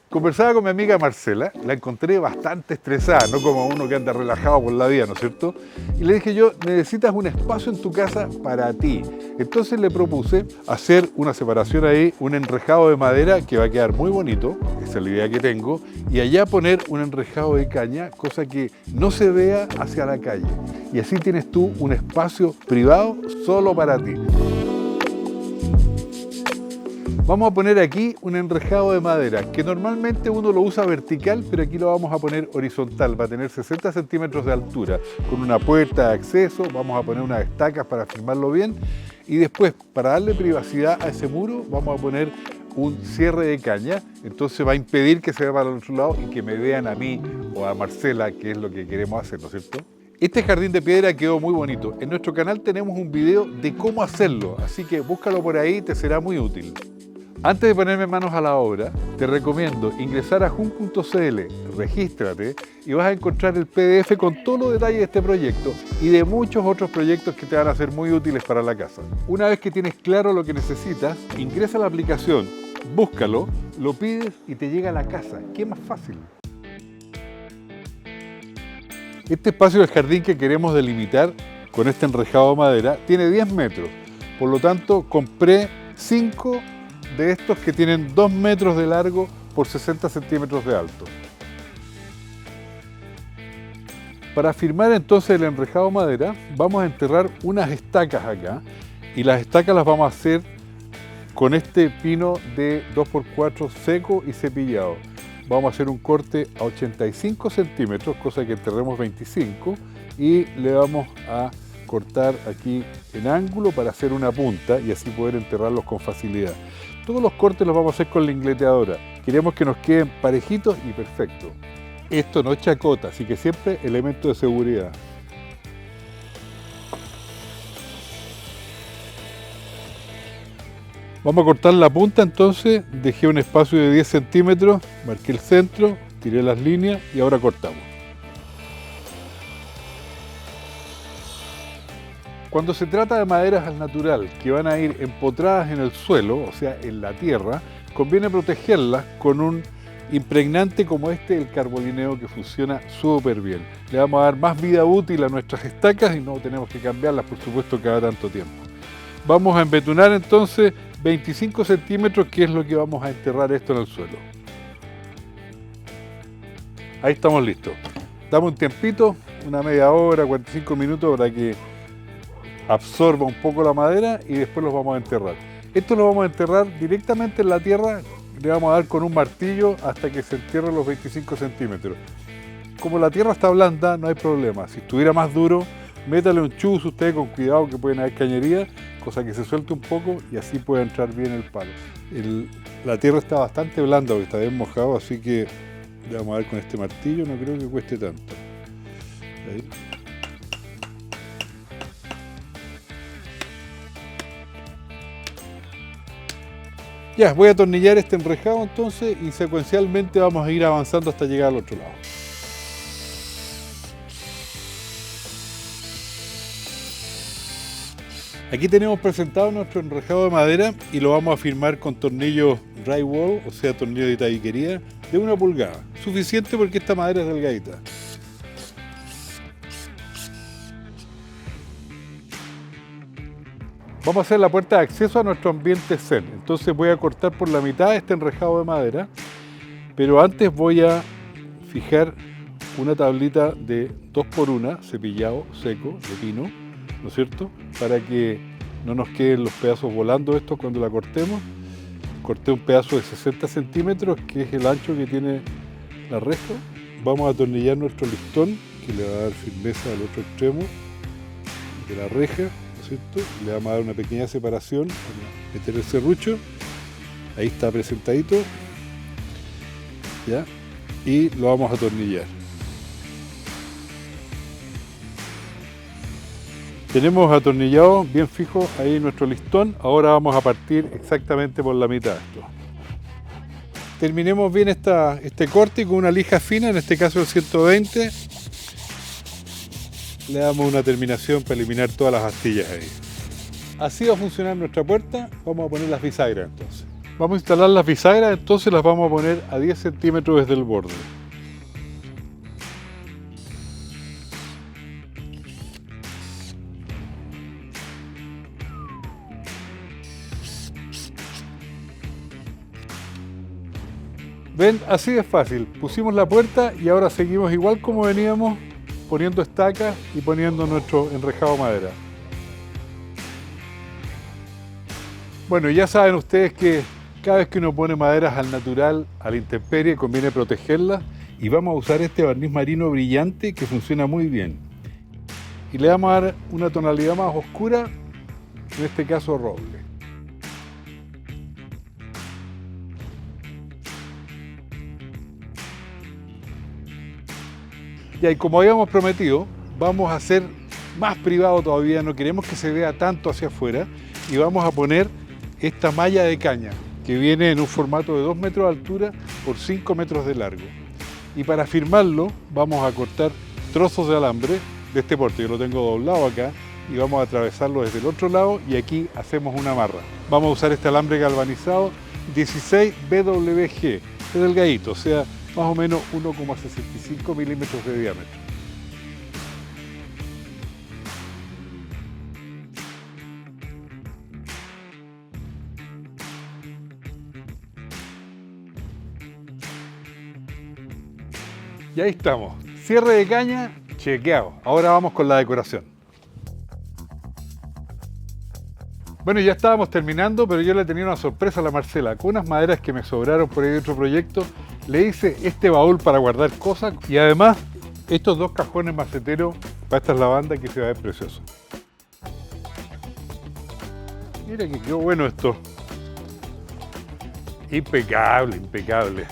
Conversaba con mi amiga Marcela, la encontré bastante estresada, no como uno que anda relajado por la vida, ¿no es cierto? Y le dije yo, necesitas un espacio en tu casa para ti. Entonces le propuse hacer una separación ahí, un enrejado de madera que va a quedar muy bonito, esa es la idea que tengo, y allá poner un enrejado de caña, cosa que no se vea hacia la calle. Y así tienes tú un espacio privado solo para ti. Vamos a poner aquí un enrejado de madera, que normalmente uno lo usa vertical, pero aquí lo vamos a poner horizontal, va a tener 60 centímetros de altura, con una puerta de acceso, vamos a poner unas estacas para firmarlo bien, y después, para darle privacidad a ese muro, vamos a poner un cierre de caña, entonces va a impedir que se vea para el otro lado y que me vean a mí o a Marcela, que es lo que queremos hacer, ¿no es cierto? Este jardín de piedra quedó muy bonito. En nuestro canal tenemos un video de cómo hacerlo, así que búscalo por ahí, te será muy útil. Antes de ponerme manos a la obra, te recomiendo ingresar a jun.cl, regístrate y vas a encontrar el PDF con todos los detalles de este proyecto y de muchos otros proyectos que te van a ser muy útiles para la casa. Una vez que tienes claro lo que necesitas, ingresa a la aplicación, búscalo, lo pides y te llega a la casa. ¿Qué más fácil? Este espacio del jardín que queremos delimitar con este enrejado de madera tiene 10 metros, por lo tanto compré 5 de estos que tienen 2 metros de largo por 60 centímetros de alto. Para firmar entonces el enrejado de madera vamos a enterrar unas estacas acá y las estacas las vamos a hacer con este pino de 2x4 seco y cepillado. Vamos a hacer un corte a 85 centímetros, cosa que enterremos 25 y le vamos a cortar aquí en ángulo para hacer una punta y así poder enterrarlos con facilidad. Todos los cortes los vamos a hacer con la ingleteadora. Queremos que nos queden parejitos y perfectos. Esto no es chacota, así que siempre elemento de seguridad. Vamos a cortar la punta entonces, dejé un espacio de 10 centímetros, marqué el centro, tiré las líneas y ahora cortamos. Cuando se trata de maderas al natural que van a ir empotradas en el suelo, o sea, en la tierra, conviene protegerlas con un impregnante como este, el carbolineo, que funciona súper bien. Le vamos a dar más vida útil a nuestras estacas y no tenemos que cambiarlas, por supuesto, cada tanto tiempo. Vamos a embetunar entonces 25 centímetros, que es lo que vamos a enterrar esto en el suelo. Ahí estamos listos. Dame un tiempito, una media hora, 45 minutos para que absorba un poco la madera y después los vamos a enterrar. Esto lo vamos a enterrar directamente en la tierra, le vamos a dar con un martillo hasta que se entierren los 25 centímetros. Como la tierra está blanda, no hay problema. Si estuviera más duro, métale un chus usted con cuidado, que pueden haber cañerías, cosa que se suelte un poco y así puede entrar bien el palo. La tierra está bastante blanda porque está bien mojado, así que le vamos a dar con este martillo, no creo que cueste tanto. Ahí. Ya, voy a atornillar este enrejado entonces y secuencialmente vamos a ir avanzando hasta llegar al otro lado. Aquí tenemos presentado nuestro enrejado de madera y lo vamos a firmar con tornillos drywall, o sea, tornillo de tabiquería, de 1 pulgada. Suficiente porque esta madera es delgadita. Vamos a hacer la puerta de acceso a nuestro ambiente zen. Entonces voy a cortar por la mitad este enrejado de madera, pero antes voy a fijar una tablita de 2x1 cepillado seco de pino, ¿no es cierto? Para que no nos queden los pedazos volando estos cuando la cortemos. Corté un pedazo de 60 centímetros, que es el ancho que tiene la reja. Vamos a atornillar nuestro listón, que le va a dar firmeza al otro extremo de la reja, ¿no es cierto? Le vamos a dar una pequeña separación para meter el serrucho. Ahí está presentadito. ¿Ya? Y lo vamos a atornillar. Tenemos atornillado bien fijo ahí nuestro listón. Ahora vamos a partir exactamente por la mitad de esto. Terminemos bien este corte con una lija fina, en este caso el 120. Le damos una terminación para eliminar todas las astillas ahí. Así va a funcionar nuestra puerta. Vamos a poner las bisagras entonces. Vamos a instalar las bisagras, entonces las vamos a poner a 10 centímetros desde el borde. ¿Ven? Así de fácil. Pusimos la puerta y ahora seguimos igual como veníamos, poniendo estacas y poniendo nuestro enrejado de madera. Bueno, ya saben ustedes que cada vez que uno pone maderas al natural, a la intemperie, conviene protegerlas, y vamos a usar este barniz marino brillante que funciona muy bien. Y le vamos a dar una tonalidad más oscura, en este caso roble. Y como habíamos prometido, vamos a hacer más privado todavía, no queremos que se vea tanto hacia afuera, y vamos a poner esta malla de caña que viene en un formato de 2 metros de altura por 5 metros de largo. Y para firmarlo vamos a cortar trozos de alambre de este porte, yo lo tengo doblado acá, y vamos a atravesarlo desde el otro lado y aquí hacemos una amarra. Vamos a usar este alambre galvanizado 16 BWG, es delgadito, o sea, más o menos 1,65 milímetros de diámetro. Y ahí estamos, cierre de caña, chequeado. Ahora vamos con la decoración. Bueno, ya estábamos terminando, pero yo le tenía una sorpresa a la Marcela. Con unas maderas que me sobraron por ahí de otro proyecto, le hice este baúl para guardar cosas y además estos 2 cajones maceteros para estas lavandas que se va a ver precioso. Mira que quedó bueno esto. Impecable, impecable.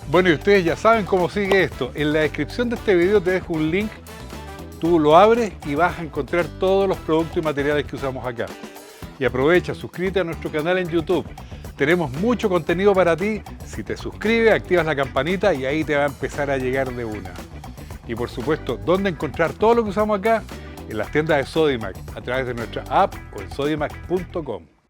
Bueno, y ustedes ya saben cómo sigue esto. En la descripción de este video te dejo un link. Tú lo abres y vas a encontrar todos los productos y materiales que usamos acá. Y aprovecha, suscríbete a nuestro canal en YouTube. Tenemos mucho contenido para ti. Si te suscribes, activas la campanita y ahí te va a empezar a llegar de una. Y por supuesto, ¿dónde encontrar todo lo que usamos acá? En las tiendas de Sodimac, a través de nuestra app o en sodimac.com.